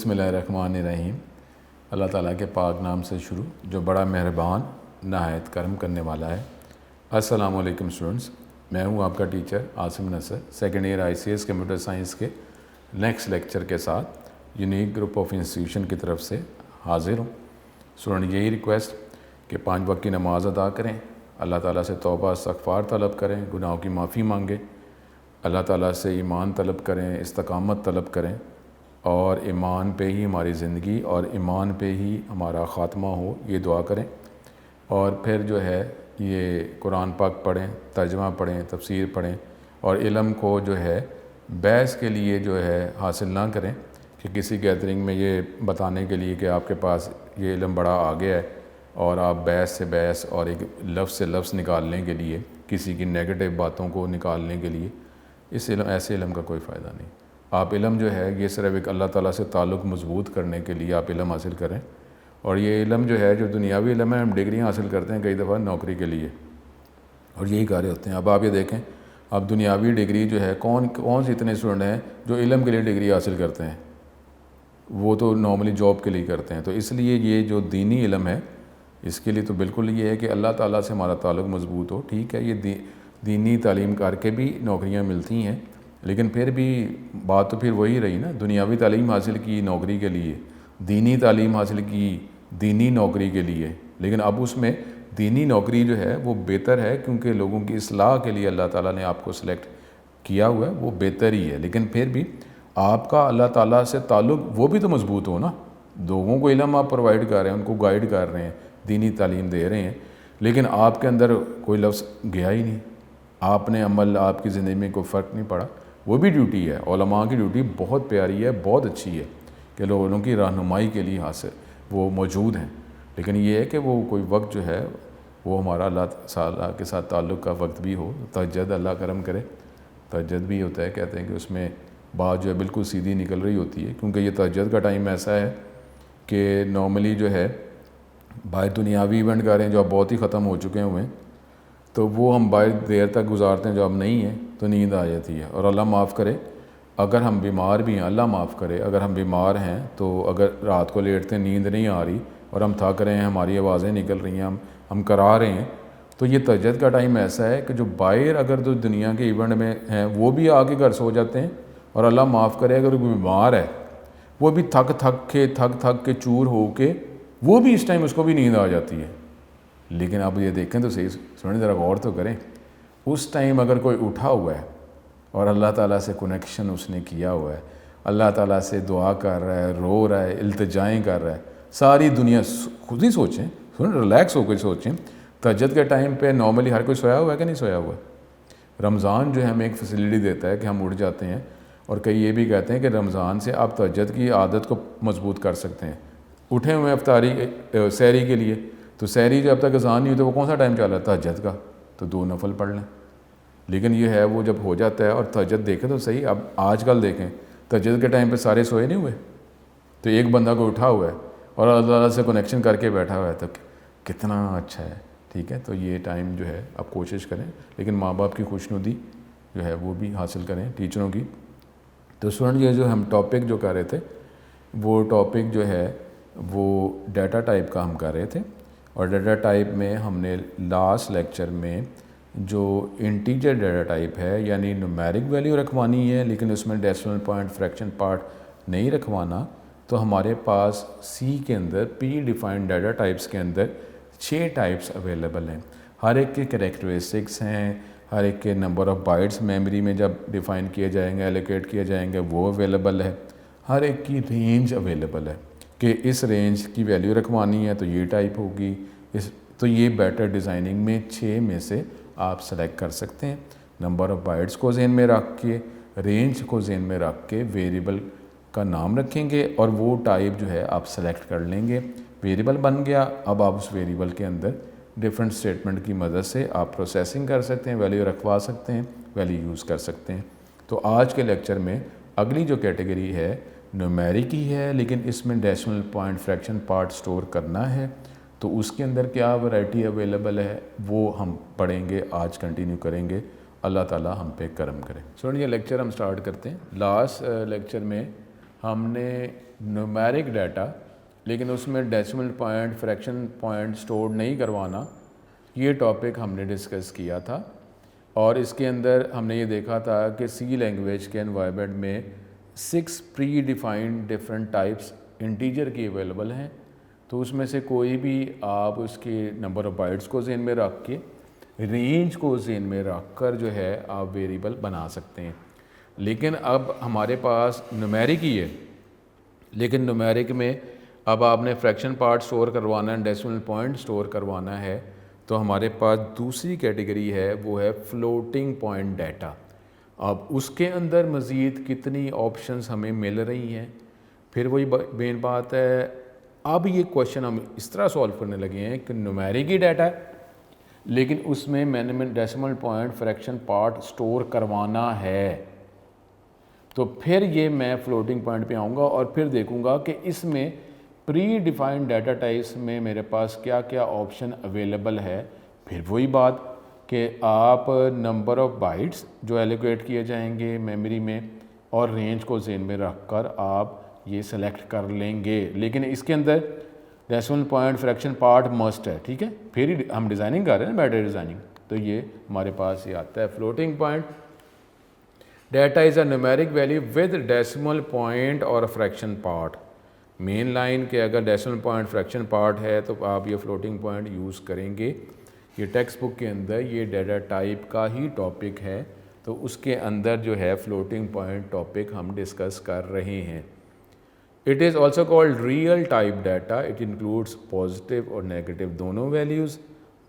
बिस्मिल्लाहिर्रहमानिर्रहीम। अल्लाह ताला के पाक नाम से शुरू जो बड़ा मेहरबान नहायत करम करने वाला है। अस्सलाम वालेकुम स्टूडेंट्स, मैं हूं आपका teacher Asim Nasr, second year ICS computer science के नेक्स्ट लेक्चर के साथ यूनिक ग्रुप ऑफ इंस्टीट्यूशन की तरफ से हाजिर हूं। स्टूडेंट यही रिक्वेस्ट कि 5 वक्त की नमाज़ अदा करें, अल्लाह ताला से तौबा इस्तग़फ़ार तलब करें, गुनाहों की माफ़ी मांगें, अल्लाह ताला से ईमान तलब करें, इस्तकामत तलब करें और ईमान पे ही हमारी ज़िंदगी और ईमान पे ही हमारा ख़ात्मा हो, ये दुआ करें। और फिर जो है ये कुरान पाक पढ़ें, तर्जुमा पढ़ें, तफसीर पढ़ें और इल्म को जो है बहस के लिए जो है हासिल ना करें कि किसी गैदरिंग में ये बताने के लिए कि आपके पास ये इल्म बड़ा आ गया है और आप बहस से बहस और एक लफ्ज़ से लफ्ज़ निकालने के लिए, किसी की नेगेटिव बातों को निकालने के लिए ऐसे इल्म का कोई फ़ायदा नहीं। आप इल्म जो है ये सिर्फ एक अल्लाह ताला से ताल्लुक़ मजबूत करने के लिए आप इल्म हासिल करें। और ये इल्म जो है जो दुनियावी इल्म है, हम डिग्रियाँ हासिल करते हैं कई दफ़ा नौकरी के लिए और यही कार्य होते हैं। अब आप ये देखें, अब दुनियावी डिग्री जो है कौन से इतने स्टूडेंट हैं जो इल्म के लिए डिग्री हासिल करते हैं, वो तो नॉर्मली जॉब के लिए करते हैं। तो इसलिए ये जो दीनी इल्म है इसके लिए तो बिल्कुल ये है कि अल्लाह ताला से हमारा ताल्लुक़ मजबूत हो। ठीक है, ये दीनी तालीम करके भी नौकरियां मिलती हैं, लेकिन फिर भी बात तो फिर वही रही ना, दुनियावी तालीम हासिल की नौकरी के लिए, दीनी तालीम हासिल की दीनी नौकरी के लिए, लेकिन अब उसमें दीनी नौकरी जो है वो बेहतर है क्योंकि लोगों की इस्लाह के लिए अल्लाह ताला ने आपको सिलेक्ट किया हुआ है, वो बेहतर ही है। लेकिन फिर भी आपका अल्लाह ताला से ताल्लुक़ वो भी तो मजबूत हो ना। लोगों को इल्म आप प्रोवाइड कर रहे हैं, उनको गाइड कर रहे हैं, दीनी तालीम दे रहे हैं, लेकिन आपके अंदर कोई लफ्ज़ गया ही नहीं, आपने अमल, आपकी ज़िंदगी में कोई फ़र्क नहीं पड़ा। वो भी ड्यूटी है, उलमा की ड्यूटी बहुत प्यारी है, बहुत अच्छी है कि लोगों की रहनुमाई के लिए हासिल वो मौजूद हैं। लेकिन ये है कि वो कोई वक्त जो है वो हमारा अल्लाह ताला के साथ ताल्लुक़ का वक्त भी हो। तहज्जुद अल्लाह करम करे, तहज्जुद भी होता है, कहते हैं कि उसमें बात जो है बिल्कुल सीधी निकल रही होती है, क्योंकि ये तहज्जुद का टाइम ऐसा है कि नॉर्मली जो है बाहर दुनियावी इवेंट कर रहे हैं जो अब बहुत ही ख़त्म हो चुके हुए हैं, तो वो हम बाहर देर तक गुजारते हैं, जो अब नहीं है तो नींद आ जाती है। और अल्लाह माफ़ करे अगर हम बीमार भी हैं, अल्लाह माफ़ करे अगर हम बीमार हैं, तो अगर रात को लेटते नींद नहीं आ रही और हम थक रहे हैं, हमारी आवाज़ें निकल रही हैं, हम करा रहे हैं, तो ये तहज्जुद का टाइम ऐसा है कि जो बाहर अगर जो दुनिया के इवेंट में हैं वो भी आके घर सो जाते हैं। और अल्लाह माफ़ करे अगर कोई बीमार है वो भी थक के चूर हो के वो भी इस टाइम उसको भी नींद आ जाती है। लेकिन आप ये देखें तो सही, सुने ज़रा गौर तो करें, उस टाइम अगर कोई उठा हुआ है और अल्लाह ताला से कनेक्शन उसने किया हुआ है, अल्लाह ताला से दुआ कर रहा है, रो रहा है, इल्तिजाएँ कर रहा है, सारी दुनिया खुद ही सोचें, सुन रिलैक्स होकर सोचें। तहज्जुद के टाइम पे नॉर्मली हर कोई सोया हुआ है कि नहीं सोया हुआ है। रमज़ान जो है हमें एक फैसिलिटी देता है कि हम उठ जाते हैं, और कई ये भी कहते हैं कि रमज़ान से आप तहज्जुद की आदत को मजबूत कर सकते हैं। उठे हुए अफ्तारी सहरी के लिए, तो सहरी जब तक अज़ान नहीं हुई तो वो कौन सा टाइम चल रहा है तहज्जुद का, तो 2 नफल पढ़ लें। लेकिन ये है वो जब हो जाता है, और तहज्जुद देखें तो सही, अब आजकल देखें तहज्जुद के टाइम पे सारे सोए नहीं हुए, तो एक बंदा को उठा हुआ है और अल्लाह ताला से कनेक्शन करके बैठा हुआ है, तो कितना अच्छा है। ठीक है, तो ये टाइम जो है आप कोशिश करें, लेकिन माँ बाप की खुशनुदी जो है वो भी हासिल करें, टीचरों की। तो स्टूडेंट ये जो हम टॉपिक जो कर रहे थे, वो टॉपिक जो है वो डाटा टाइप का हम कर रहे थे। और डाटा टाइप में हमने लास्ट लेक्चर में जो इंटीजर डाटा टाइप है, यानी न्यूमेरिक वैल्यू रखवानी है, लेकिन उसमें डेसिमल पॉइंट, फ्रैक्शन पार्ट नहीं रखवाना, तो हमारे पास सी के अंदर प्री डिफाइंड डाटा टाइप्स के अंदर 6 टाइप्स अवेलेबल हैं। हर एक के कैरेक्टरिस्टिक्स हैं, हर एक के नंबर ऑफ़ बाइट्स मेमोरी में जब डिफ़ाइन किए जाएंगे, एलोकेट किए जाएंगे, वो अवेलेबल है। हर एक की रेंज अवेलेबल है कि इस रेंज की वैल्यू रखवानी है तो ये टाइप होगी, तो ये बेटर डिज़ाइनिंग में 6 में से आप सेलेक्ट कर सकते हैं। नंबर ऑफ़ बाइट्स को ज़हन में रख के, रेंज को ज़हन में रख के वेरिएबल का नाम रखेंगे और वो टाइप जो है आप सेलेक्ट कर लेंगे। वेरिएबल बन गया, अब आप उस वेरिएबल के अंदर डिफरेंट स्टेटमेंट की मदद से आप प्रोसेसिंग कर सकते हैं, वैल्यू रखवा सकते हैं, वैल्यू यूज़ कर सकते हैं। तो आज के लेक्चर में अगली जो कैटेगरी है न्यूमेरिक ही है, लेकिन इसमें decimal point, fraction part store करना है, तो उसके अंदर क्या वैरायटी अवेलेबल है वो हम पढ़ेंगे, आज कंटिन्यू करेंगे। अल्लाह ताला हम पे करम करे। सुनिए लेक्चर हम स्टार्ट करते हैं। लास्ट लेक्चर में हमने न्यूमेरिक डाटा लेकिन उसमें decimal point, fraction point store नहीं करवाना, ये टॉपिक हमने डिस्कस किया था। और इसके अंदर हमने ये देखा था कि सी लैंग्वेज के एनवायरनमेंट में 6 pre defined different types integer की अवेलेबल हैं। तो उसमें से कोई भी आप उसके नंबर ऑफ़ बाइट्स को ज़हन में रख के, रेंज को ज़हन में रख कर जो है आप वेरिएबल बना सकते हैं। लेकिन अब हमारे पास न्यूमेरिक ही है, लेकिन न्यूमेरिक में अब आपने फ्रैक्शन पार्ट स्टोर करवाना है, डेसिमल पॉइंट स्टोर करवाना है, तो हमारे पास दूसरी कैटेगरी है, वो है फ्लोटिंग पॉइंट डाटा। अब उसके अंदर मज़ीद कितनी ऑप्शंस हमें मिल रही हैं, फिर वही मेन बात है। अब ये क्वेश्चन हम इस तरह सॉल्व करने लगे हैं कि न्यूमेरिक ही डाटा है, लेकिन उसमें मैंने decimal point fraction part store करवाना है। तो फिर ये मैं फ्लोटिंग पॉइंट पे आऊँगा और फिर देखूँगा कि इसमें प्री डिफाइंड डाटा टाइप्स में मेरे पास क्या क्या ऑप्शन अवेलेबल है। फिर वही बात कि आप नंबर ऑफ़ बाइट्स जो एलोकेट किए जाएंगे मेमोरी में और रेंज को ज़हन में रख कर आप ये सेलेक्ट कर लेंगे। लेकिन इसके अंदर decimal point fraction part must है, ठीक है, फिर ही हम डिज़ाइनिंग कर रहे हैं, बैटरी डिज़ाइनिंग। तो ये हमारे पास ये आता है floating point data is a numeric value with decimal point और फ्रैक्शन पार्ट। मेन लाइन के अगर डेसिमल पॉइंट फ्रैक्शन पार्ट है तो आप ये फ्लोटिंग पॉइंट यूज़ करेंगे। ये टेक्स्ट बुक के अंदर ये डाटा टाइप का ही टॉपिक है, तो उसके अंदर जो है फ्लोटिंग पॉइंट टॉपिक हम डिस्कस कर रहे हैं। It is also called real type data. It includes positive और नेगेटिव दोनों वैल्यूज़।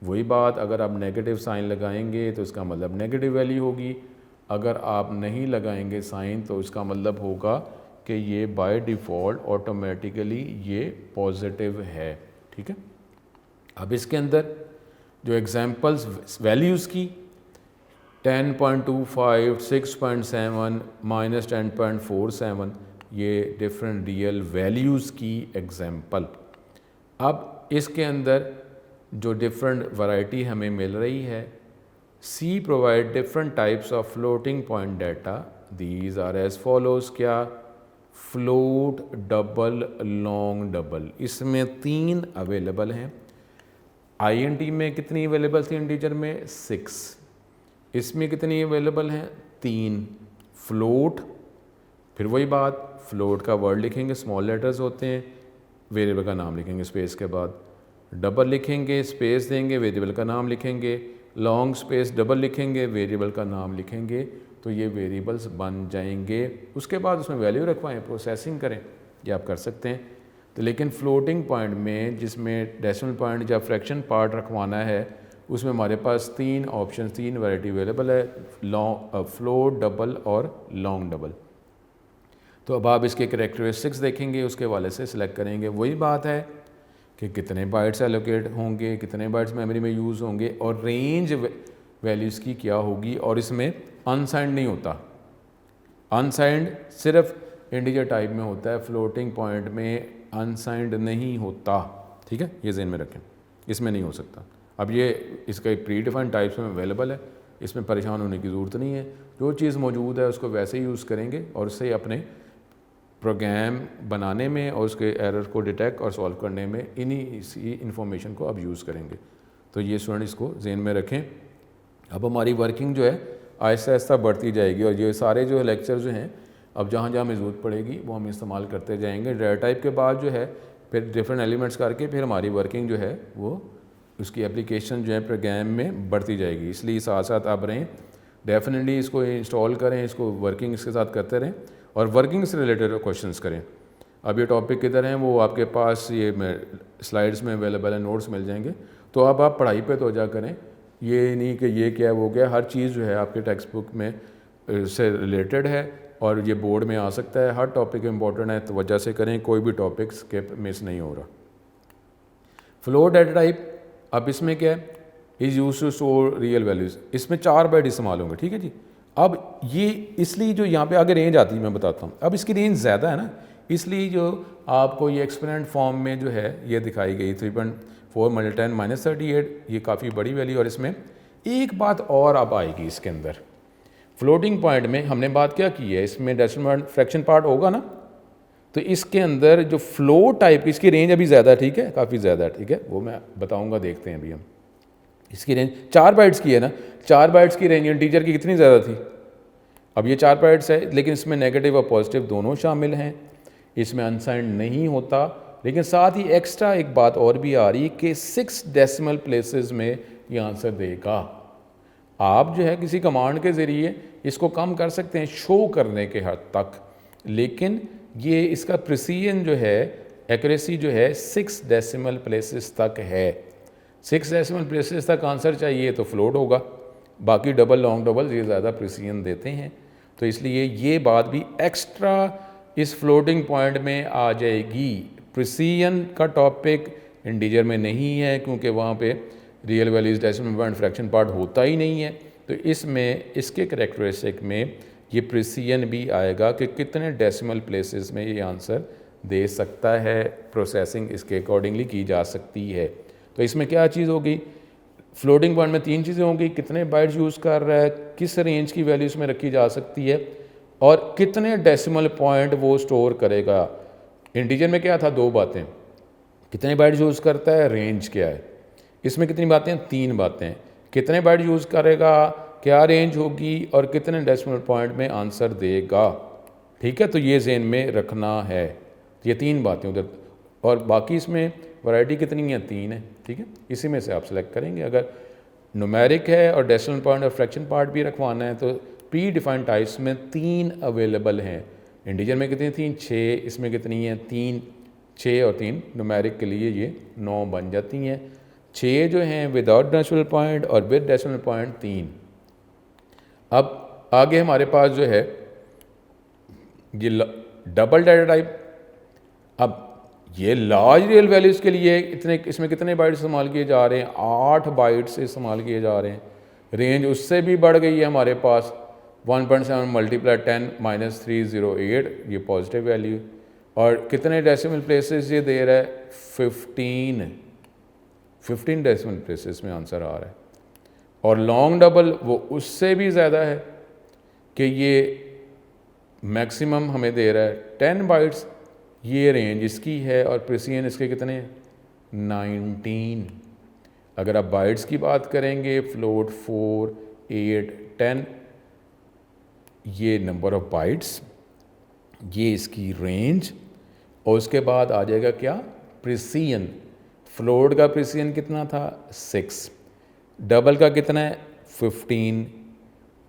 वही बात, अगर आप नेगेटिव साइन लगाएंगे तो इसका मतलब नेगेटिव वैल्यू होगी, अगर आप नहीं लगाएंगे साइन तो इसका मतलब होगा कि ये बाय डिफ़ॉल्ट ऑटोमेटिकली ये पॉजिटिव है, ठीक है। अब इसके अंदर जो एग्जांपल्स वैल्यूज़ की 10.25, 6.7, -10.47, ये डिफरेंट रियल वैल्यूज़ की एग्जांपल। अब इसके अंदर जो डिफरेंट वैरायटी हमें मिल रही है, C provide different types of floating point data. These are as follows. क्या? फ्लोट, डबल, लॉन्ग डबल, इसमें 3 अवेलेबल हैं। INT में कितनी अवेलेबल थी इंटीजर में? 6। इसमें कितनी अवेलेबल हैं? 3। फ्लोट, फिर वही बात, फ्लोट का वर्ड लिखेंगे, स्मॉल लेटर्स होते हैं, वेरिएबल का नाम लिखेंगे स्पेस के बाद। डबल लिखेंगे, स्पेस देंगे, वेरिएबल का नाम लिखेंगे। लॉन्ग स्पेस डबल लिखेंगे, वेरिएबल का नाम लिखेंगे, तो ये वेरिएबल्स बन जाएंगे। उसके बाद उसमें वैल्यू रखवाएं, प्रोसेसिंग करें, ये आप कर सकते हैं। तो लेकिन फ्लोटिंग पॉइंट में जिसमें डेसिमल पॉइंट या फ्रैक्शन पार्ट रखवाना है, उसमें हमारे पास 3 ऑप्शन, 3 वैरायटी अवेलेबल है, फ्लोट, डबल और लॉन्ग डबल। तो अब आप इसके कैरेक्टरिस्टिक्स देखेंगे, उसके वाले से सिलेक्ट करेंगे। वही बात है कि कितने बाइट्स एलोकेट होंगे, कितने बाइट्स मेमोरी में यूज़ होंगे और रेंज वैल्यूज़ की क्या होगी। और इसमें अनसाइंड नहीं होता, अनसाइंड सिर्फ इंटीजर टाइप में होता है, फ्लोटिंग पॉइंट में अनसाइंड नहीं होता, ठीक है, ये ज़हन में रखें, इसमें नहीं हो सकता। अब ये इसका एक प्री डिफाइंड टाइप्स में अवेलेबल है, इसमें परेशान होने की ज़रूरत नहीं है। जो चीज़ मौजूद है उसको वैसे ही यूज़ करेंगे और उससे अपने प्रोग्राम बनाने में और उसके एरर को डिटेक्ट और सॉल्व करने में इसी इंफॉर्मेशन को अब यूज़ करेंगे। तो ये स्टूडेंट इसको ज़हन में रखें। अब हमारी वर्किंग जो है आहिस्ता आहिस्ता बढ़ती जाएगी और ये सारे जो लेक्चर जो हैं अब जहाँ जहाँ हमें ज़रूरत पड़ेगी वो हम इस्तेमाल करते जाएंगे। डाटा टाइप के बाद जो है फिर डिफरेंट एलिमेंट्स करके फिर हमारी वर्किंग जो है वो उसकी एप्लीकेशन जो है प्रोग्राम में बढ़ती जाएगी। इसलिए साथ साथ आप रहें, डेफिनेटली इसको इंस्टॉल करें, इसको वर्किंग इसके साथ करते रहें और वर्किंग से रिलेटेड क्वेश्चंस करें। अब ये टॉपिक किधर हैं वो आपके पास ये स्लाइड्स में अवेलेबल है, नोट्स मिल जाएंगे। तो अब आप पढ़ाई पे तवज्जो करें, ये नहीं कि ये क्या वो गया, हर चीज़ जो है आपके टेक्स्ट बुक में से रिलेटेड है और ये बोर्ड में आ सकता है। हर टॉपिक इंपॉर्टेंट है, तवज्जो से करें, कोई भी टॉपिक स्किप मिस नहीं हो रहा। फ्लोट डाटा टाइप, अब इसमें क्या है, is use to store real values. इसमें 4 बाइट इस्तेमाल होंगे, ठीक है जी। अब ये इसलिए जो यहाँ पे आगे रेंज आती है मैं बताता हूँ, अब इसकी रेंज ज़्यादा है ना, इसलिए जो आपको ये एक्सपोनेंट फॉर्म में जो है ये दिखाई गई 3.4 × 10⁻38, ये काफ़ी बड़ी वैल्यू। और इसमें एक बात और अब आएगी इसके अंदर, फ्लोटिंग पॉइंट में हमने बात क्या की है, इसमें डेसिमल फ्रैक्शन पार्ट होगा ना, तो इसके अंदर जो फ्लो टाइप, इसकी रेंज अभी ज़्यादा, ठीक है, काफ़ी ज़्यादा, ठीक है, वो मैं बताऊंगा, देखते हैं अभी हम। इसकी रेंज 4 बाइट्स की है ना, 4 बाइट्स की रेंज इंटीजर की कितनी ज़्यादा थी? अब ये 4 बाइट्स है, लेकिन इसमें नेगेटिव और पॉजिटिव दोनों शामिल हैं, इसमें अनसाइंड नहीं होता। लेकिन साथ ही एक्स्ट्रा एक बात और भी आ रही है कि 6 डेसिमल प्लेसेस में ये आंसर देगा। आप जो है किसी कमांड के ज़रिए इसको कम कर सकते हैं शो करने के हद तक, लेकिन ये इसका प्रिसीजन जो है, एक्यूरेसी जो है 6 डेसिमल प्लेसेस तक है। 6 डेसिमल प्लेसेस तक आंसर चाहिए तो फ्लोट होगा, बाकी डबल लॉन्ग डबल ये ज़्यादा प्रिसीजन देते हैं, तो इसलिए ये बात भी एक्स्ट्रा इस फ्लोटिंग पॉइंट में आ जाएगी। प्रिसीजन का टॉपिक इंटीजर में नहीं है क्योंकि वहाँ पे real values, decimal point, fraction part होता ही नहीं है, तो इसमें इसके करैक्टरिस्टिक में ये प्रिसीजन भी आएगा कि कितने डेसिमल प्लेसेस में ये आंसर दे सकता है, प्रोसेसिंग इसके अकॉर्डिंगली की जा सकती है। तो इसमें क्या चीज़ होगी, फ्लोटिंग पॉइंट में 3 चीज़ें होंगी, कितने बाइट्स यूज़ कर रहा है, किस रेंज की वैल्यू इसमें रखी जा सकती है, और कितने डेसिमल पॉइंट वो स्टोर करेगा। इंटीजर में क्या था, 2 बातें, कितने बाइट्स यूज़ करता है, रेंज क्या है। इसमें कितनी बातें हैं, 3 बातें, कितने बाइट यूज़ करेगा, क्या रेंज होगी, और कितने डेसिमल पॉइंट में आंसर देगा, ठीक है। तो ये ज़हन में रखना है, ये 3 बातें उधर, और बाकी इसमें वैरायटी कितनी है, 3 है, ठीक है। इसी में से आप सेलेक्ट करेंगे। अगर न्यूमेरिक है और डेसिमल पॉइंट और फ्रैक्शन पार्ट भी रखवाना है तो प्री डिफाइंड टाइप्स में 3 अवेलेबल हैं। इंटीजर में कितनी थी, 6, इसमें कितनी है, 3, 6 और 3 न्यूमेरिक के लिए ये 9 बन जाती हैं। 6 जो हैं विदाउट डेसिमल पॉइंट और विद डेसिमल पॉइंट 3। अब आगे हमारे पास जो है ये डबल डाटा टाइप। अब ये लार्ज रियल वैल्यूज़ के लिए इतने, इसमें कितने बाइट्स इस्तेमाल किए जा रहे हैं, 8 बाइट्स इस्तेमाल किए जा रहे हैं। रेंज उससे भी बढ़ गई है हमारे पास, 1.7 × 10⁻³ (308), ये पॉजिटिव वैल्यू। और कितने डेसिमल प्लेसेस ये दे रहा है, 15 डेसिमल प्लेसेस में आंसर आ रहा है। और लॉन्ग डबल वो उससे भी ज़्यादा है कि ये मैक्सिमम हमें दे रहा है 10 बाइट्स, ये रेंज इसकी है, और प्रिसीजन इसके कितने हैं, 19। अगर आप बाइट्स की बात करेंगे, फ्लोट 4, 8, 10, ये नंबर ऑफ बाइट्स, ये इसकी रेंज, और उसके बाद आ जाएगा क्या, प्रिसीजन। फ्लोट का प्रिसीजन कितना था, 6, डबल का कितना है, 15,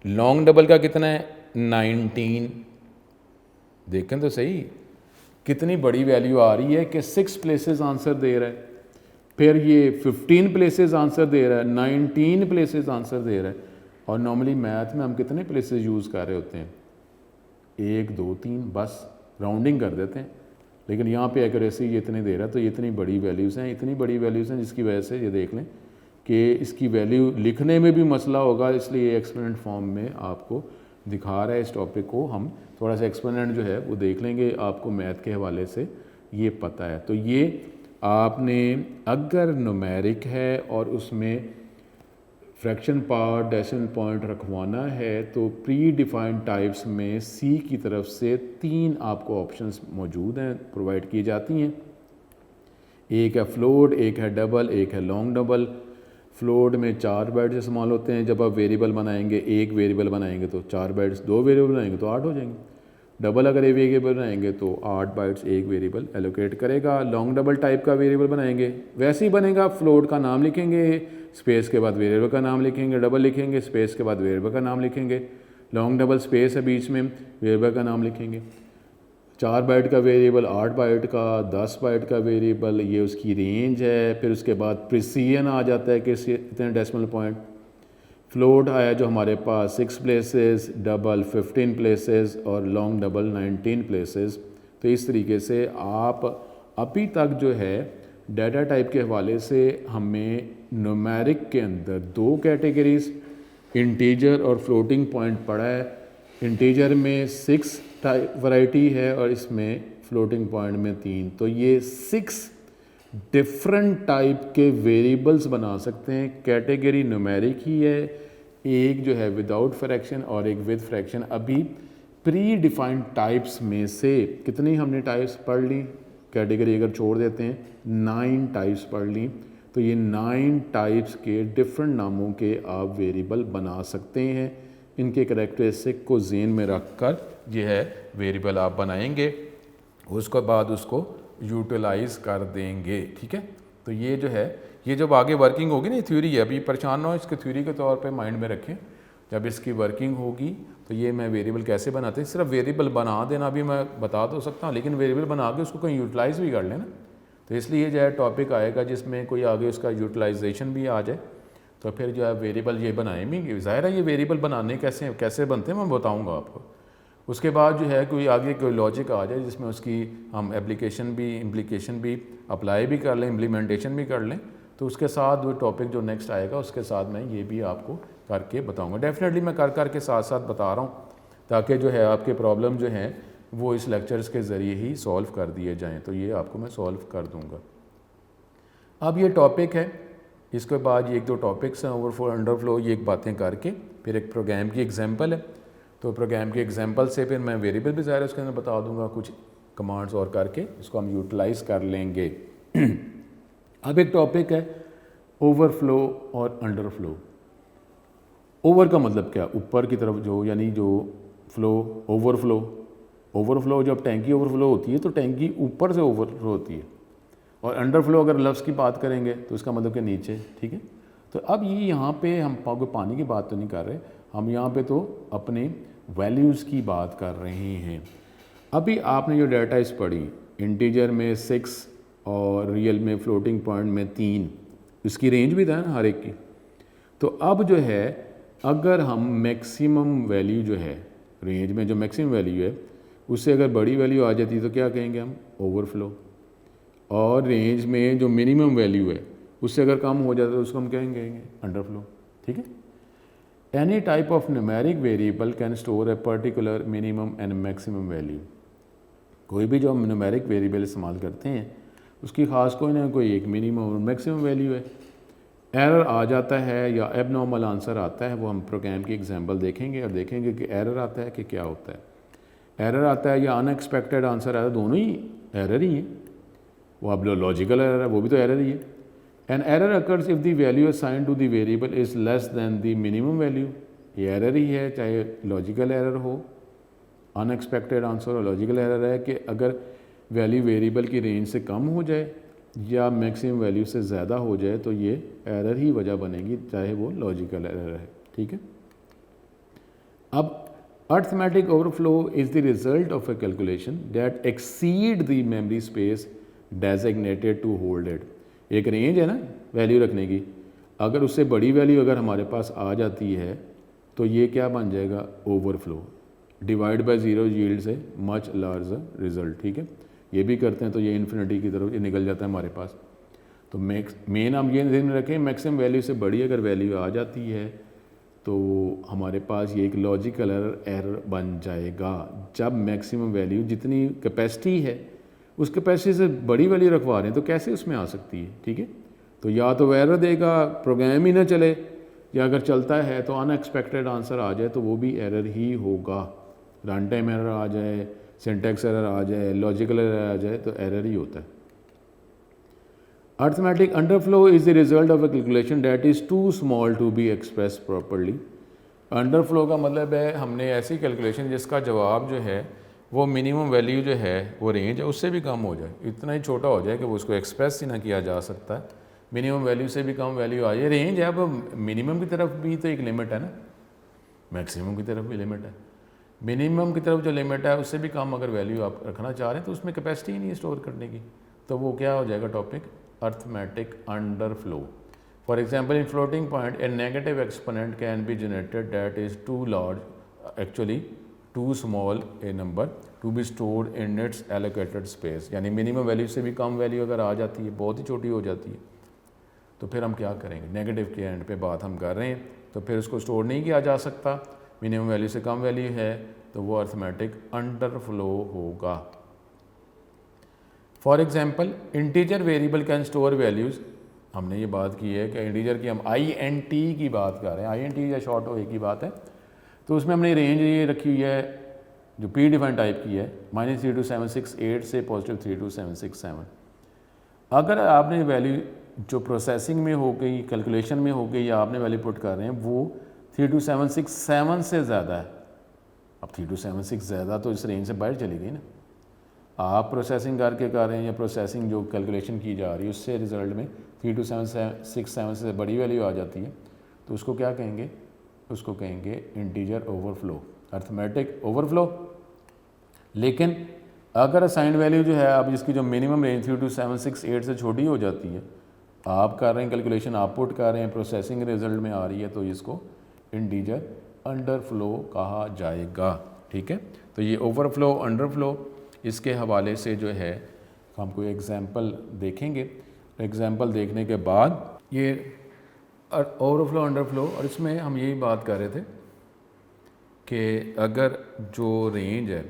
लॉन्ग डबल का कितना है, 19। देखें तो सही कितनी बड़ी वैल्यू आ रही है कि 6 प्लेसेस आंसर दे रहा है, फिर ये 15 प्लेसेस आंसर दे रहा है, 19 प्लेसेस आंसर दे रहा है। और नॉर्मली मैथ में हम कितने प्लेसेस यूज़ कर रहे होते हैं, 1, 2, 3, बस राउंडिंग कर देते हैं, लेकिन यहाँ पे एक्यूरेसी ये इतने दे रहा है, तो ये इतनी बड़ी वैल्यूज़ हैं, इतनी बड़ी वैल्यूज़ हैं, जिसकी वजह से ये देख लें कि इसकी वैल्यू लिखने में भी मसला होगा, इसलिए एक्सपोनेंट फॉर्म में आपको दिखा रहा है। इस टॉपिक को हम थोड़ा सा एक्सपोनेंट जो है वो देख लेंगे, आपको मैथ के हवाले से ये पता है। तो ये आपने अगर न्यूमेरिक है और उसमें फ्रैक्शन पार्ट, डेसिमल पॉइंट रखवाना है, तो प्री डिफाइंड टाइप्स में सी की तरफ से 3 आपको ऑप्शंस मौजूद हैं, प्रोवाइड की जाती हैं। एक है फ्लोट, एक है डबल, एक है लॉन्ग डबल। फ्लोट में 4 बाइट्स इस्तेमाल होते हैं। जब आप वेरिएबल बनाएंगे, एक वेरिएबल बनाएंगे तो 4 बाइट्स, 2 वेरिएबल बनाएंगे तो 8 हो जाएंगे। डबल अगर एक वेरिएबल बनाएंगे तो 8 बाइट्स एक वेरिएबल एलोकेट करेगा। लॉन्ग डबल टाइप का वेरिएबल बनाएंगे वैसे ही बनेगा, फ्लोट का नाम लिखेंगे, स्पेस के बाद वेरिएबल का नाम लिखेंगे, डबल लिखेंगे, स्पेस के बाद वेरिएबल का नाम लिखेंगे, लॉन्ग डबल स्पेस है बीच में, वेरिएबल का नाम लिखेंगे। 4 बाइट का वेरिएबल, 8 बाइट का, 10 बाइट का वेरिएबल, ये उसकी रेंज है। फिर उसके बाद प्रिसीजन आ जाता है कि कितने डेसिमल पॉइंट। फ्लोट आया जो हमारे पास 6 प्लेसेस, डबल 15 प्लेसेस और लॉन्ग डबल 19 प्लेसेस। तो इस तरीके से आप अभी तक जो है डाटा टाइप के हवाले से हमें न्यूमेरिक के अंदर 2 कैटेगरीज इंटीजर और फ्लोटिंग पॉइंट पढ़ा है। इंटीजर में 6 टाइप वैरायटी है और इसमें फ्लोटिंग पॉइंट में 3। तो ये 6 डिफरेंट टाइप के वेरिएबल्स बना सकते हैं। कैटेगरी न्यूमेरिक ही है, एक जो है विदाउट फ्रैक्शन और एक विद फ्रैक्शन। अभी प्री डिफाइंड टाइप्स में से कितनी हमने टाइप्स पढ़ ली, कैटेगरी अगर छोड़ देते हैं 9 टाइप्स पढ़ ली, तो ये 9 टाइप्स के डिफरेंट नामों के आप वेरिएबल बना सकते हैं। इनके करैक्टरिस्टिक को ज़हन में रख कर ये है वेरिएबल आप बनाएंगे, उसके बाद उसको यूटिलाइज़ कर देंगे। ठीक है, तो ये जो है ये जब आगे वर्किंग होगी ना, थ्योरी है, अभी परेशान ना हो, इसके थ्योरी के तौर पे माइंड में रखें। जब इसकी वर्किंग होगी तो ये मैं वेरिएबल कैसे बनाते हैं, सिर्फ वेरिएबल बना देना भी मैं बता तो सकता हूँ, लेकिन वेरिएबल बना के उसको कहीं यूटिलाइज़ भी कर लें ना, तो इसलिए जो है टॉपिक आएगा जिसमें कोई आगे उसका यूटिलाइजेशन भी आ जाए, तो फिर जो है वेरिएबल ये बनाएंगे। ज़ाहिर है ये वेरिएबल बनाने कैसे बनते हैं मैं बताऊँगा आपको। उसके बाद जो है कोई आगे कोई लॉजिक आ जाए जिसमें उसकी हम इम्प्लीकेशन भी अप्लाई भी कर लें, इम्प्लीमेंटेशन भी कर लें, तो उसके साथ वो टॉपिक जो नेक्स्ट आएगा उसके साथ मैं ये भी आपको करके बताऊंगा। डेफिनेटली मैं कर के साथ साथ बता रहा हूँ ताकि जो है आपके प्रॉब्लम जो हैं वो इस लेक्चर्स के ज़रिए ही सॉल्व कर दिए जाएँ, तो ये आपको मैं सॉल्व कर दूँगा। अब ये टॉपिक है, इसके बाद ये 1-2 टॉपिक्स हैं, ओवरफ्लो अंडरफ्लो, ये एक बातें करके फिर एक प्रोग्राम की एग्जांपल है, तो प्रोग्राम की एग्जांपल से फिर मैं वेरिएबल भी ज़ाहिर उसके अंदर बता दूंगा, कुछ कमांड्स और करके इसको हम यूटिलाइज़ कर लेंगे। अब एक टॉपिक है ओवरफ्लो और अंडरफ्लो। ओवर का मतलब क्या, ऊपर की तरफ जो, यानी जो फ्लो, ओवरफ्लो जब टैंकी ओवरफ्लो होती है तो टैंकी ऊपर से ओवरफ्लो होती है, और अंडरफ्लो अगर लफ्ज़ की बात करेंगे तो इसका मतलब कि नीचे। ठीक है, तो अब ये यहाँ पे हम पानी की बात तो नहीं कर रहे, हम यहाँ पे तो अपने वैल्यूज़ की बात कर रहे हैं। अभी आपने जो डाटा इस पढ़ी, इंटीजर में 6 और रियल में फ्लोटिंग पॉइंट में 3, इसकी रेंज भी था ना हर एक की। तो अब जो है अगर हम मैक्सिमम वैल्यू जो है, रेंज में जो मैक्सिमम वैल्यू है उससे अगर बड़ी वैल्यू आ जाती तो क्या कहेंगे हम, ओवरफ्लो, और रेंज में जो मिनिमम वैल्यू है उससे अगर कम हो जाता तो उसको हम कहेंगे अंडरफ्लो। ठीक है, any type of numeric variable can store a particular minimum and maximum value. कोई भी जो हम न्यूमेरिक वेरिएबल इस्तेमाल करते हैं उसकी ख़ास कोई ना कोई एक मिनिमम और मैक्सिमम वैल्यू है। एरर आ जाता है या एबनॉर्मल आंसर आता है, वो हम प्रोग्राम की एग्जांपल देखेंगे और देखेंगे कि एरर आता है कि क्या होता है। एरर आता है या अनएक्सपेक्टेड आंसर आता है, दोनों ही एरर ही है। वो अब लॉजिकल एरर है, वो भी तो एरर ही है। An error occurs if the value assign to the variable is less than the minimum value. ये एरर ही है, चाहे लॉजिकल एरर हो, अनएक्सपेक्टेड आंसर और लॉजिकल एरर है कि अगर वैल्यू वेरिएबल की रेंज से कम हो जाए या मैक्सिमम वैल्यू से ज़्यादा हो जाए तो ये एरर ही वजह बनेगी, चाहे वो लॉजिकल एरर है। ठीक है, अब arithmetic overflow is the result of a calculation that exceed the memory space designated to hold it. एक रेंज है ना वैल्यू रखने की, अगर उससे बड़ी वैल्यू अगर हमारे पास आ जाती है तो ये क्या बन जाएगा, ओवरफ्लो। डिवाइड बाय 0 यील्ड से मच लार्जर रिजल्ट। ठीक है, ये भी करते हैं तो ये इन्फिनिटी की तरफ ये निकल जाता है हमारे पास। तो मेन हम ये ध्यान में रखें, मैक्सिमम वैल्यू से बड़ी अगर वैल्यू आ जाती है तो हमारे पास ये एक लॉजिकल एरर बन जाएगा। जब मैक्सिमम वैल्यू जितनी कैपेसिटी है उस कैपेसिटी से बड़ी वैल्यू रखवा रहे हैं तो कैसे उसमें आ सकती है। ठीक है, तो या तो एरर देगा, प्रोग्राम ही ना चले, या अगर चलता है तो अनएक्सपेक्टेड आंसर आ जाए तो वो भी एरर ही होगा। रन टाइम एरर आ जाए, सिंटैक्स एरर आ जाए, लॉजिकल एरर आ जाए तो एरर ही होता है। Arithmetic underflow is the result of a calculation that is too small to be express properly. Underflow का मतलब है हमने ऐसी कैलकुलेशन जिसका जवाब जो है वो मिनिमम वैल्यू जो है वो रेंज है उससे भी कम हो जाए, इतना ही छोटा हो जाए कि वो उसको एक्सप्रेस ही ना किया जा सकता है। मिनिमम वैल्यू से भी कम वैल्यू आ जाए, रेंज है, अब मिनिमम की तरफ भी तो एक लिमिट है ना, मैक्सिमम की तरफ भी लिमिट है। मिनिमम की तरफ जो लिमिट है उससे भी कम अगर वैल्यू आप रखना चाह रहे हैं तो उसमें कैपेसिटी ही नहीं है स्टोर करने की, तो वो क्या हो जाएगा topic, arithmetic underflow. For example in floating point a negative exponent can be generated that is too large, actually too small a number to be stored in its allocated space. यानी minimum value से भी कम value अगर आ जाती है, बहुत ही छोटी हो जाती है, तो फिर हम क्या करेंगे, नेगेटिव के एंड पे बात हम कर रहे हैं, तो फिर उसको स्टोर नहीं किया जा सकता। मिनिमम वैल्यू से कम वैल्यू है तो वो अर्थमेटिक अंडरफ्लो होगा। For example integer variable can store values, हमने ये बात की है कि इंटीजर की हम INT की बात कर रहे हैं, INT या शॉर्ट हो एक ही बात है, तो उसमें हमने रेंज ये रखी हुई है जो पी डिफाइन टाइप की है -3276 से +32767। अगर आपने वैल्यू जो प्रोसेसिंग में हो गई, कैलकुलेशन में हो गई, या आपने वैल्यू पुट कर रहे हैं वो 32767 से ज़्यादा है, अब 3276 ज़्यादा तो इस रेंज से बाहर चली गई ना। आप प्रोसेसिंग करके कर रहे हैं या प्रोसेसिंग जो कैलकुलेशन की जा रही है उससे रिज़ल्ट में 32767 से बड़ी वैल्यू आ जाती है, तो उसको क्या कहेंगे? उसको कहेंगे इंटीजर ओवरफ्लो, अर्थमेटिक ओवरफ्लो। लेकिन अगर असाइंड वैल्यू जो है आप जिसकी जो मिनिमम रेंज 32768 से छोटी हो जाती है, आप कर रहे हैं कैलकुलेशन, आप पुट कर रहे हैं, प्रोसेसिंग रिजल्ट में आ रही है, तो इसको इंटीजर अंडरफ्लो कहा जाएगा। ठीक है, तो ये ओवरफ्लो, अंडरफ्लो, इसके हवाले से जो है हम कोई एग्जांपल देखेंगे। एग्जांपल देखने के बाद ये ओवरफ्लो, अंडरफ्लो, और इसमें हम यही बात कर रहे थे कि अगर जो रेंज है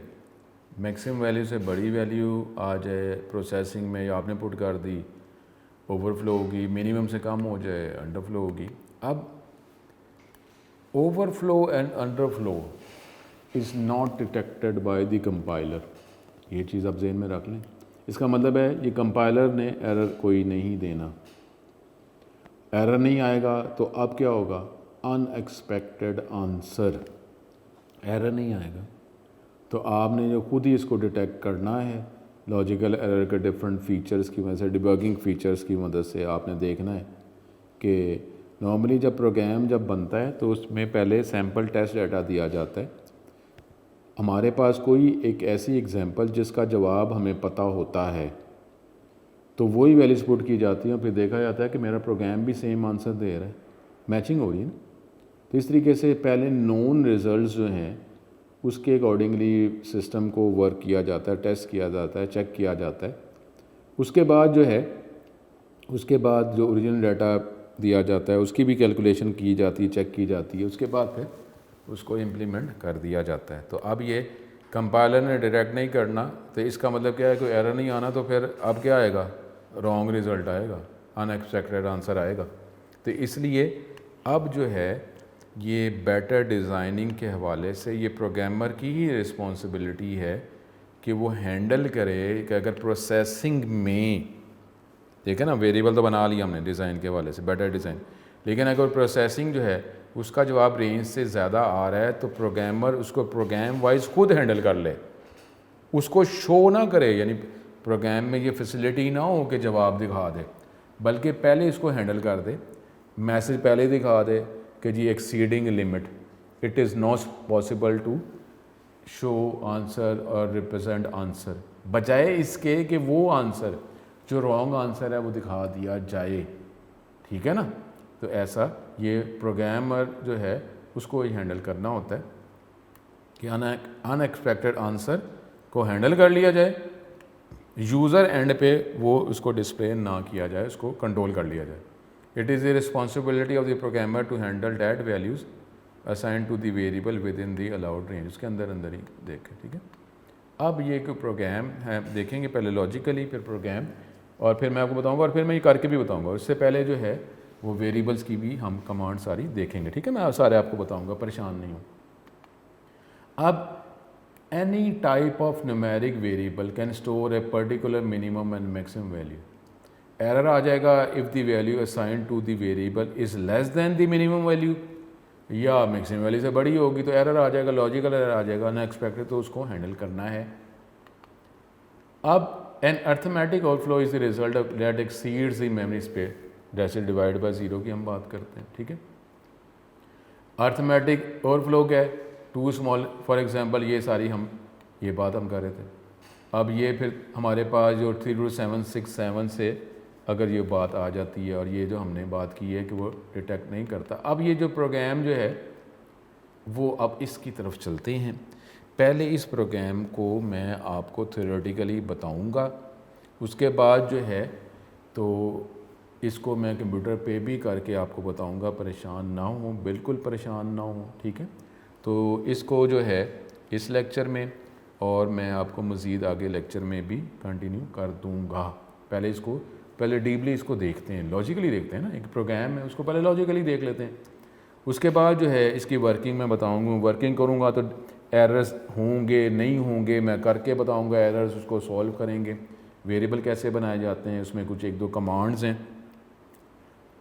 मैक्सिमम वैल्यू से बड़ी वैल्यू आ जाए प्रोसेसिंग में, या आपने पुट कर दी, ओवरफ्लो होगी, मिनिमम से कम हो जाए अंडरफ्लो होगी। अब overflow and underflow is not detected by the compiler, ये चीज़ आप जहन में रख लें। इसका मतलब है ये कंपाइलर ने एरर कोई नहीं देना, एरर नहीं आएगा तो अब क्या होगा? अनएक्सपेक्टेड आंसर, एरर नहीं आएगा तो आपने जो खुद ही इसको डिटेक्ट करना है लॉजिकल एरर के डिफरेंट फीचर्स की वजह से, डिबगिंग फीचर्स की मदद से आपने देखना है कि नॉर्मली जब प्रोग्राम जब बनता है तो उसमें पहले सैम्पल टेस्ट डाटा दिया जाता है। हमारे पास कोई एक ऐसी एग्जांपल जिसका जवाब हमें पता होता है तो वही वैल्यूज पुट की जाती हैं, फिर देखा जाता है कि मेरा प्रोग्राम भी सेम आंसर दे रहा है, मैचिंग हो रही है ना। तो इस तरीके से पहले नोन रिजल्ट्स जो हैं उसके अकॉर्डिंगली सिस्टम को वर्क किया जाता है, टेस्ट किया जाता है, चेक किया जाता है। उसके बाद जो है, उसके बाद जो ओरिजिनल डाटा दिया जाता है उसकी भी कैलकुलेशन की जाती है, चेक की जाती है, उसके बाद फिर उसको इम्प्लीमेंट कर दिया जाता है। तो अब ये कंपाइलर ने डिटेक्ट नहीं करना, तो इसका मतलब क्या है? कोई एरर नहीं आना, तो फिर अब क्या आएगा? रॉन्ग रिज़ल्ट आएगा, अनएक्सपेक्टेड आंसर आएगा। तो इसलिए अब जो है ये बेटर डिज़ाइनिंग के हवाले से ये प्रोग्रामर की ही रिस्पॉन्सिबिलिटी है कि वो हैंडल करे कि अगर प्रोसेसिंग में, ठीक है ना, वेरिएबल तो बना लिया हमने डिज़ाइन के हवाले से, बेटर डिज़ाइन, लेकिन अगर प्रोसेसिंग जो है उसका जवाब रेंज से ज़्यादा आ रहा है तो प्रोग्रामर उसको प्रोग्राम वाइज खुद हैंडल कर ले, उसको शो ना करे, यानी प्रोग्राम में ये फैसिलिटी ना हो कि जवाब दिखा दे, बल्कि पहले इसको हैंडल कर दे, मैसेज पहले दिखा दे कि जी exceeding limit, it is not possible to show answer और रिप्रेजेंट आंसर, बजाय इसके कि वो आंसर जो रॉन्ग आंसर है वो दिखा दिया जाए। ठीक है ना, तो ऐसा ये प्रोग्रामर जो है उसको ही हैंडल करना होता है कि अनएक्सपेक्टेड आंसर को हैंडल कर लिया जाए, यूज़र एंड पे वो उसको डिस्प्ले ना किया जाए, उसको कंट्रोल कर लिया जाए। It is the responsibility of the programmer to handle that values assign to the variable within the allowed range, उसके अंदर अंदर ही देखें। ठीक है, अब ये कोई प्रोग्राम है, देखेंगे पहले लॉजिकली, फिर प्रोग्राम, और फिर मैं आपको बताऊंगा, और फिर मैं ये करके भी बताऊंगा। उससे पहले जो है वो वेरिएबल्स की भी हम कमांड सारी देखेंगे। ठीक है, मैं सारे आपको बताऊंगा, परेशान नहीं हूँ। अब any type of numeric variable can store a particular minimum and maximum value. Error आ जाएगा if the value assign to the variable is less than the minimum value, या मैक्सिमम वैल्यू से बड़ी होगी तो एरर आ जाएगा, लॉजिकल एरर आ जाएगा, अनएक्सपेक्टेड, तो उसको हैंडल करना है। अब an arithmetic overflow is the result of that exceeds the memory space that is divide by 0 की हम बात करते हैं। ठीक है, अर्थमेटिक ओवरफ्लो क्या है? टू स्मॉल, फॉर एग्जांपल ये बात हम कर रहे थे। अब ये फिर हमारे पास जो 32767 से अगर ये बात आ जाती है, और ये जो हमने बात की है कि वो डिटेक्ट नहीं करता, अब ये जो प्रोग्राम जो है वो अब इसकी तरफ चलते हैं। पहले इस प्रोग्राम को मैं आपको थ्योरेटिकली बताऊंगा, उसके बाद जो है तो इसको मैं कंप्यूटर पे भी करके आपको बताऊंगा। परेशान ना हो, बिल्कुल परेशान ना हो। ठीक है, तो इसको जो है इस लेक्चर में, और मैं आपको मज़ीद आगे लेक्चर में भी कंटिन्यू कर दूंगा। पहले डीपली इसको देखते हैं, लॉजिकली देखते हैं ना, एक प्रोग्राम है उसको पहले लॉजिकली देख लेते हैं। उसके बाद जो है इसकी वर्किंग मैं बताऊंगा, वर्किंग करूंगा तो एरर्स होंगे नहीं होंगे मैं करके बताऊंगा, एरर्स उसको सॉल्व करेंगे। वेरिएबल कैसे बनाए जाते हैं, उसमें कुछ एक दो कमांड्स हैं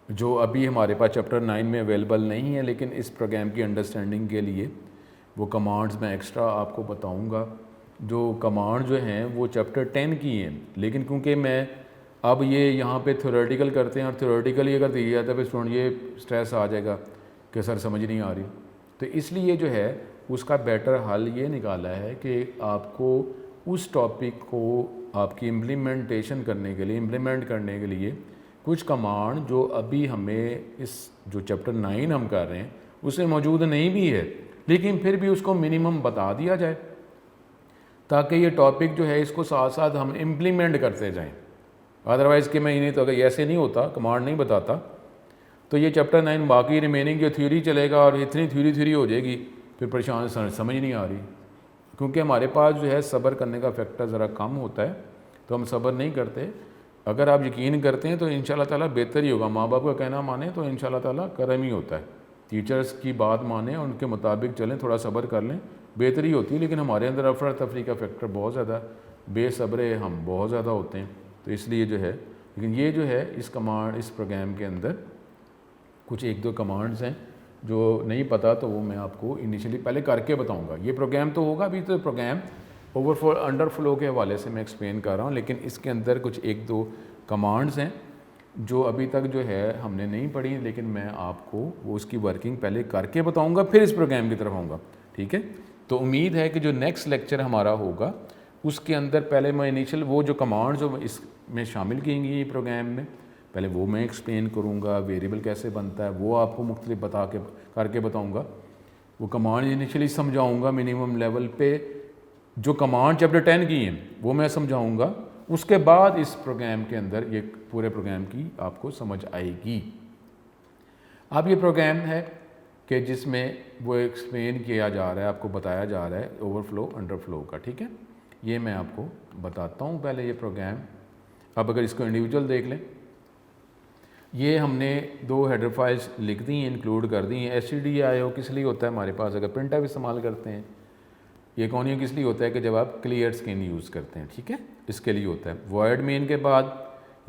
जो अभी हमारे पास चैप्टर 9 में अवेलेबल नहीं है, लेकिन इस प्रोग्राम की अंडरस्टैंडिंग के लिए वो कमांड्स मैं एक्स्ट्रा आपको बताऊंगा। जो कमांड जो हैं वो चैप्टर 10 की हैं, लेकिन क्योंकि मैं अब ये यहाँ पे थ्योरेटिकल करते हैं और थ्योरेटिकली अगर दिया जाता है फिर स्टूडेंट ये स्ट्रेस आ जाएगा कि सर समझ नहीं आ रही, तो इसलिए जो है उसका बेटर हल ये निकाला है कि आपको उस टॉपिक को आपकी इम्प्लीमेंटेशन करने के लिए, इम्प्लीमेंट करने के लिए कुछ कमांड जो अभी हमें इस जो चैप्टर 9 हम कर रहे हैं उसमें मौजूद नहीं भी है, लेकिन फिर भी उसको मिनिमम बता दिया जाए ताकि ये टॉपिक जो है इसको साथ साथ हम इम्प्लीमेंट करते जाएं। अदरवाइज़ कि मैं इन्हें तो अगर ऐसे नहीं होता, कमांड नहीं बताता, तो ये चैप्टर 9 बाकी रिमेनिंग जो थ्योरी चलेगा और इतनी थ्योरी हो जाएगी फिर परेशान समझ नहीं आ रही, क्योंकि हमारे पास जो है सब्र करने का फैक्टर ज़रा कम होता है तो हम सब्र नहीं करते। अगर आप यकीन करते हैं तो इंशाल्लाह ताला बेहतर ही होगा। माँ बाप का कहना माने तो इंशाल्लाह ताला करम ही होता है। टीचर्स की बात माने, उनके मुताबिक चलें, थोड़ा सब्र कर लें, बेहतरी होती है। लेकिन हमारे अंदर अफरा तफरी का फैक्टर बहुत ज़्यादा, बेसब्रे हम बहुत ज़्यादा होते हैं, तो इसलिए जो है, लेकिन ये जो है इस प्रोग्राम के अंदर कुछ एक दो कमांड्स हैं जो नहीं पता तो वो मैं आपको इनिशियली पहले करके बताऊंगा। ये प्रोग्राम तो होगा, अभी तो प्रोग्राम ओवरफ्लो अंडरफ्लो के हवाले से मैं एक्सप्लेन कर रहा हूँ, लेकिन इसके अंदर कुछ एक दो कमांड्स हैं जो अभी तक जो है हमने नहीं पढ़ी, लेकिन मैं आपको वो उसकी वर्किंग पहले करके बताऊँगा, फिर इस प्रोग्राम की तरफ आऊँगा। ठीक है, तो उम्मीद है कि जो नेक्स्ट लेक्चर हमारा होगा उसके अंदर पहले मैं इनिशियल वो जो कमांड्स जो इसमें शामिल की गई प्रोग्राम में, पहले वो मैं एक्सप्लेन करूँगा। वेरिएबल कैसे बनता है वो आपको मुख्तलिफ करके बताऊँगा। वो कमांड इनिशियली समझाऊँगा, मिनिमम लेवल पे जो कमांड चैप्टर 10 की हैं वो मैं समझाऊँगा। उसके बाद इस प्रोग्राम के अंदर ये पूरे प्रोग्राम की आपको समझ आएगी। अब ये प्रोग्राम है कि जिसमें वो एक्सप्लेन किया जा रहा है, आपको बताया जा रहा है ओवरफ्लो अंडरफ्लो का। ठीक है, ये मैं आपको बताता हूँ पहले ये प्रोग्राम। अब अगर इसको इंडिविजुअल देख लें, ये हमने दो हेडर फाइल्स लिख दी हैं, इंक्लूड कर दी हैं। stdio किस लिए होता है हमारे पास अगर प्रिंटफ इस्तेमाल करते हैं। ये कौन किस लिए होता है कि जब आप क्लियर स्क्रीन यूज़ करते हैं। ठीक है, इसके लिए होता है। वॉइड मेन के बाद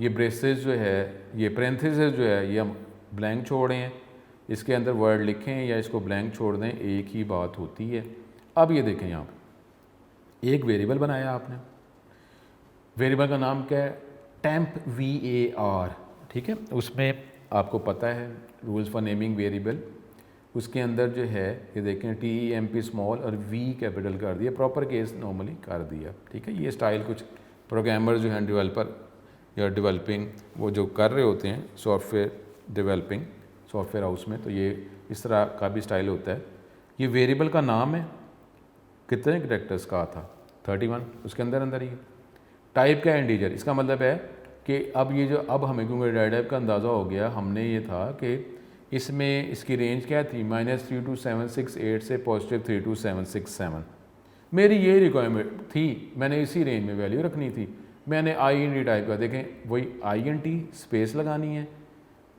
ये ब्रेसेस जो है, ये पैरेंथेसिस जो है, ये हम ब्लैंक छोड़ें, इसके अंदर वर्ड लिखें या इसको ब्लैंक छोड़ दें, एक ही बात होती है। अब ये देखें, यहाँ पर एक वेरिएबल बनाया आपने, वेरिएबल का नाम क्या है, टेम्प VAR। ठीक है, उसमें आपको पता है रूल्स फॉर नेमिंग वेरिएबल, उसके अंदर जो है ये देखें TEMP स्मॉल और V कैपिटल कर दिया, प्रॉपर केस नॉर्मली कर दिया। ठीक है, ये स्टाइल कुछ प्रोग्रामर जो हैं, डेवलपर या डेवलपिंग वो जो कर रहे होते हैं सॉफ्टवेयर डेवलपिंग सॉफ्टवेयर हाउस में, तो ये इस तरह का भी स्टाइल होता है। ये वेरिएबल का नाम है, कितने कैरेक्टर्स का था 31, उसके अंदर ही टाइप का इंटीजर। इसका मतलब है कि अब ये जो अब हमें क्योंकि डाटा टाइप का अंदाज़ा हो गया, हमने ये था कि इसमें इसकी रेंज क्या थी, -32768 से +32767। मेरी ये रिक्वायरमेंट थी, मैंने इसी रेंज में वैल्यू रखनी थी। मैंने INT टाइप का, देखें वही INT स्पेस लगानी है,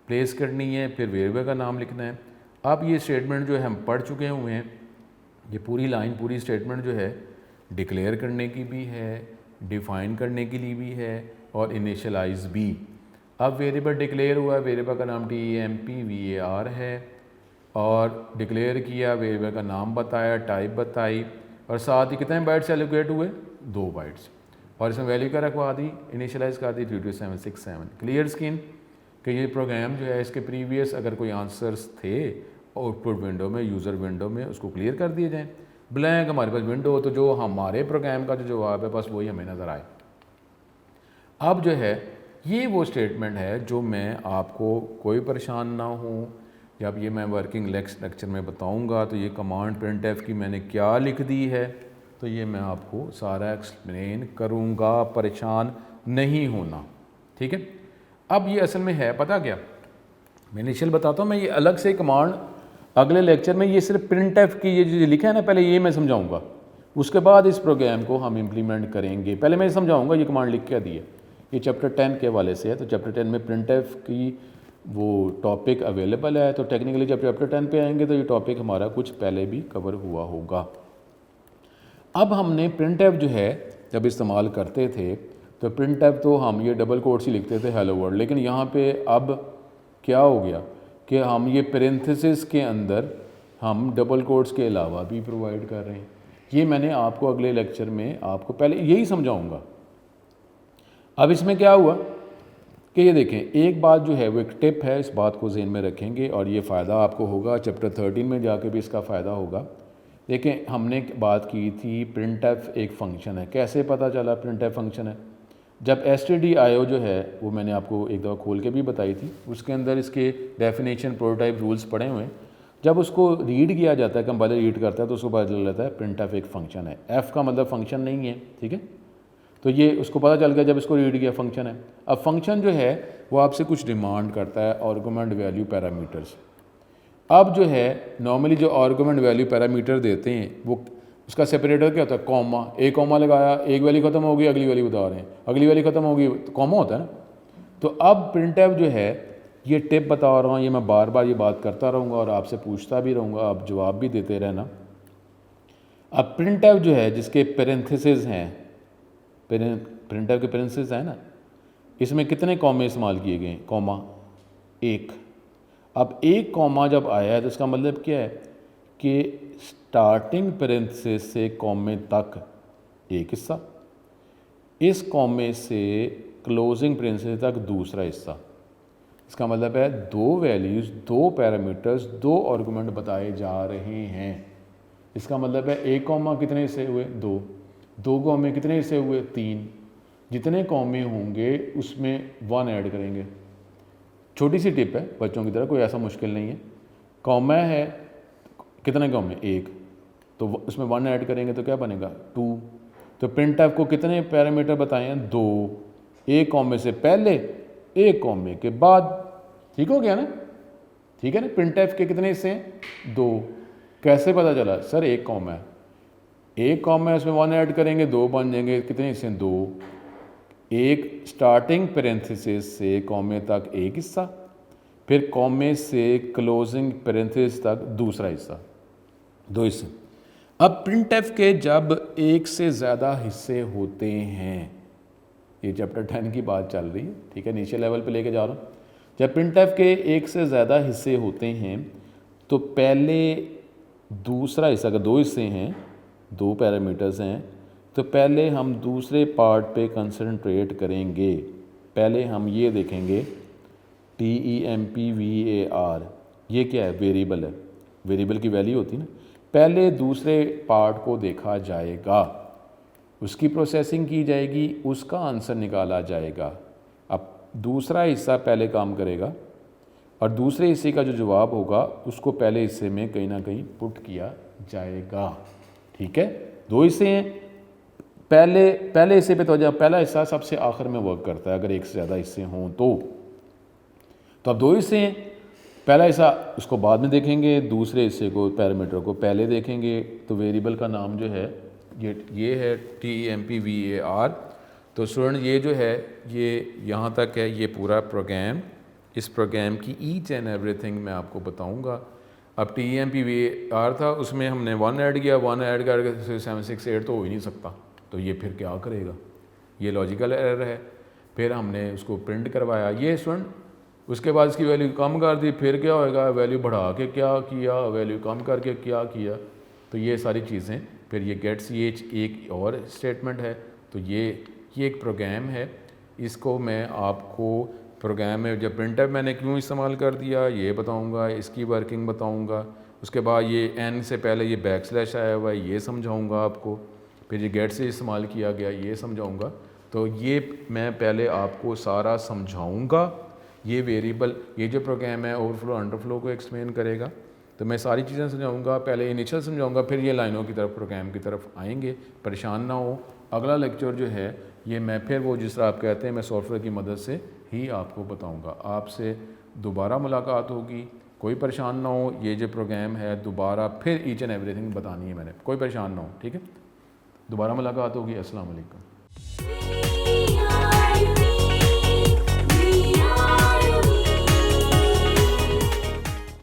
प्लेस करनी है, फिर वेरिएबल का नाम लिखना है। अब ये स्टेटमेंट जो है हम पढ़ चुके हुए हैं, ये पूरी लाइन पूरी स्टेटमेंट जो है डिक्लेयर करने की भी है, डिफ़ाइन करने के लिए भी है और इनिशियलाइज भी। अब वेरिएबल डिक्लेयर हुआ, वेरिएबल का नाम TEMP VAR है और डिक्लेयर किया, वेरिएबल का नाम बताया, टाइप बताई और साथ ही कितने बाइट्स एलोकेट हुए, 2 बाइट्स, और इसमें वैल्यू क्या रखवा दी, इनिशियलाइज कर दी 32767। क्लियर स्क्रीन कि ये प्रोग्राम जो है इसके प्रीवियस अगर कोई आंसर्स थे आउटपुट विंडो में, यूज़र विंडो में, उसको क्लियर कर दिए जाएँ। ब्लैंक हमारे पास विंडो हो तो जो हमारे प्रोग्राम का जो जवाब है बस वही हमें नज़र आए। अब जो है ये वो स्टेटमेंट है जो मैं आपको कोई परेशान ना हो, जब ये मैं वर्किंग लेक्चर में बताऊंगा तो ये कमांड printf की मैंने क्या लिख दी है तो ये मैं आपको सारा एक्सप्लेन करूंगा, परेशान नहीं होना। ठीक है, अब ये असल में है पता क्या, मैं इनिशियल बताता हूँ, मैं ये अलग से कमांड अगले लेक्चर में, ये सिर्फ printf की ये जो लिखा है ना, पहले ये मैं समझाऊँगा, उसके बाद इस प्रोग्राम को हम इम्प्लीमेंट करेंगे। पहले मैं समझाऊँगा ये कमांड लिख क्या दी है, ये चैप्टर 10 के हवाले से है। तो चैप्टर 10 में printf की वो टॉपिक अवेलेबल है, तो टेक्निकली जब चैप्टर 10 पे आएंगे तो ये टॉपिक हमारा कुछ पहले भी कवर हुआ होगा। अब हमने प्रिंटफ जो है जब इस्तेमाल करते थे तो प्रिंटफ तो हम ये डबल कोट्स ही लिखते थे हेलो वर्ल्ड, लेकिन यहाँ पे अब क्या हो गया कि हम ये पेरेंथेसिस के अंदर हम डबल कोट्स के अलावा भी प्रोवाइड कर रहे हैं। ये मैंने आपको अगले लेक्चर में आपको पहले यही समझाऊंगा। अब इसमें क्या हुआ कि ये देखें, एक बात जो है वो एक टिप है, इस बात को ज़हन में रखेंगे और ये फ़ायदा आपको होगा, चैप्टर 13 में जाके भी इसका फ़ायदा होगा। देखें, हमने बात की थी प्रिंटफ एक फ़ंक्शन है। कैसे पता चला प्रिंटफ फ़ंक्शन है? जब stdio जो है वो मैंने आपको एक दफ़ा खोल के भी बताई थी, उसके अंदर इसके डेफिनेशन प्रोटोटाइप रूल्स पड़े हुए हैं। जब उसको रीड किया जाता है, कंपाइलर रीड करता है तो उसको पता चल जाता है प्रिंटफ एक फ़ंक्शन है। एफ़ का मतलब फ़ंक्शन नहीं है, ठीक है। तो ये उसको पता चल गया जब इसको रीड किया फ़ंक्शन है। अब फंक्शन जो है वो आपसे कुछ डिमांड करता है, आर्गुमेंट वैल्यू पैरामीटर्स। अब जो है नॉर्मली जो आर्गुमेंट वैल्यू पैरामीटर देते हैं वो उसका सेपरेटर क्या होता है? कॉमा। एक कॉमा लगाया, एक वैल्यू ख़त्म हो गई, अगली वैल्यू बता रहे हैं, अगली वैल्यू ख़त्म होगी तो कॉमा होता है ना। तो अब प्रिंटफ जो है ये टिप बता रहा हूँ, ये मैं बार बार ये बात करता रहूँगा और आपसे पूछता भी रहूँगा, आप जवाब भी देते रहना। अब प्रिंटफ जो है जिसके पेरेंथेसिस हैं, प्रिंटफ के पेरेंथेसिस है ना, इसमें कितने कॉमे इस्तेमाल किए गए? कॉमा एक। अब एक कॉमा जब आया है तो इसका मतलब क्या है कि स्टार्टिंग पेरेंथेसिस से कॉमे तक एक हिस्सा, इस कॉमे से क्लोजिंग पेरेंथेसिस तक दूसरा हिस्सा। इसका मतलब है दो वैल्यूज़, दो पैरामीटर्स, दो आर्गुमेंट बताए जा रहे हैं। इसका मतलब है एक कॉमा कितने हिस्से हुए? दो। दो कॉमे कितने हिस्से हुए? तीन। जितने कॉमे होंगे उसमें वन ऐड करेंगे। छोटी सी टिप है बच्चों की तरह, कोई ऐसा मुश्किल नहीं है। कॉमा है, कितने कॉमे? एक, तो उसमें वन ऐड करेंगे तो क्या बनेगा? टू। तो प्रिंटफ को कितने पैरामीटर बताए हैं? दो। एक कॉमे से पहले, एक कॉमे के बाद। ठीक हो गया ना? ठीक है ना? प्रिंटफ के कितने हिस्से हैं? दो। कैसे पता चला? सर एक कॉमा है, एक कॉमा है, उसमें वन ऐड करेंगे, दो बन जाएंगे। कितने हिस्से? दो। एक स्टार्टिंग पेरेंथेसिस से कॉमे तक एक हिस्सा, फिर कॉमे से क्लोजिंग पेरेंथेसिस तक दूसरा हिस्सा, दो हिस्से। अब प्रिंटफ के जब एक से ज़्यादा हिस्से होते हैं, ये चैप्टर 10 की बात चल रही है, ठीक है, नीचे लेवल पे लेके जा रहा हूँ। जब प्रिंटफ के एक से ज़्यादा हिस्से होते हैं तो पहले दूसरा हिस्सा, अगर दो हिस्से हैं, दो पैरामीटर्स हैं, तो पहले हम दूसरे पार्ट पे कंसंट्रेट करेंगे। पहले हम ये देखेंगे TEMPVAR, ये क्या है? वेरिएबल है, वेरिएबल की वैल्यू होती है ना। पहले दूसरे पार्ट को देखा जाएगा, उसकी प्रोसेसिंग की जाएगी, उसका आंसर निकाला जाएगा। अब दूसरा हिस्सा पहले काम करेगा और दूसरे हिस्से का जो जवाब होगा उसको पहले हिस्से में कहीं ना कहीं पुट किया जाएगा। ठीक है, दो हिस्से हैं, पहले हिस्से पे तो जब पहला हिस्सा सबसे आखिर में वर्क करता है अगर एक से ज़्यादा हिस्से हों तो अब दो हिस्से हैं, पहला हिस्सा उसको बाद में देखेंगे, दूसरे हिस्से को, पैरामीटर को पहले देखेंगे। तो वेरिएबल का नाम जो है ये है TEMPVAR। तो स्टूडेंट ये जो है ये यहाँ तक है, ये पूरा प्रोग्राम, इस प्रोग्राम की ईच एंड एवरीथिंग मैं आपको बताऊँगा। अब TEMPVAR था, उसमें हमने वन ऐड किया, वन ऐड करके 7 6 8 तो हो ही नहीं सकता, तो ये फिर क्या करेगा? ये लॉजिकल एरर है। फिर हमने उसको प्रिंट करवाया, ये स्टूडेंट, उसके बाद इसकी वैल्यू कम कर दी, फिर क्या होएगा? वैल्यू बढ़ा के क्या किया, वैल्यू कम करके क्या किया, तो ये सारी चीज़ें। फिर ये गेट्स, ये एक और स्टेटमेंट है। तो ये एक प्रोग्राम है, इसको मैं आपको प्रोग्राम में जब प्रिंटफ मैंने क्यों इस्तेमाल कर दिया ये बताऊंगा, इसकी वर्किंग बताऊंगा। उसके बाद ये एन से पहले ये बैक स्लैश आया हुआ है ये समझाऊंगा आपको, फिर ये गेट से इस्तेमाल किया गया ये समझाऊंगा। तो ये मैं पहले आपको सारा समझाऊंगा। ये वेरिएबल, ये जो प्रोग्राम है ओवरफ्लो अंडरफ्लो को एक्सप्लेन करेगा, तो मैं सारी चीज़ें समझाऊंगा। पहले इनिशियल समझाऊंगा, फिर ये लाइनों की तरफ, प्रोग्राम की तरफ आएंगे। परेशान ना हो, अगला लेक्चर जो है ये मैं फिर वो जिस तरह आप कहते हैं मैं सॉफ्टवेयर की मदद से ही आपको बताऊंगा। आपसे दोबारा मुलाकात होगी, कोई परेशान ना हो। ये जो प्रोग्राम है दोबारा फिर ईच एंड एवरीथिंग बतानी है मैंने, कोई परेशान ना हो, ठीक है। दोबारा मुलाकात होगी। अस्सलाम वालेकुम।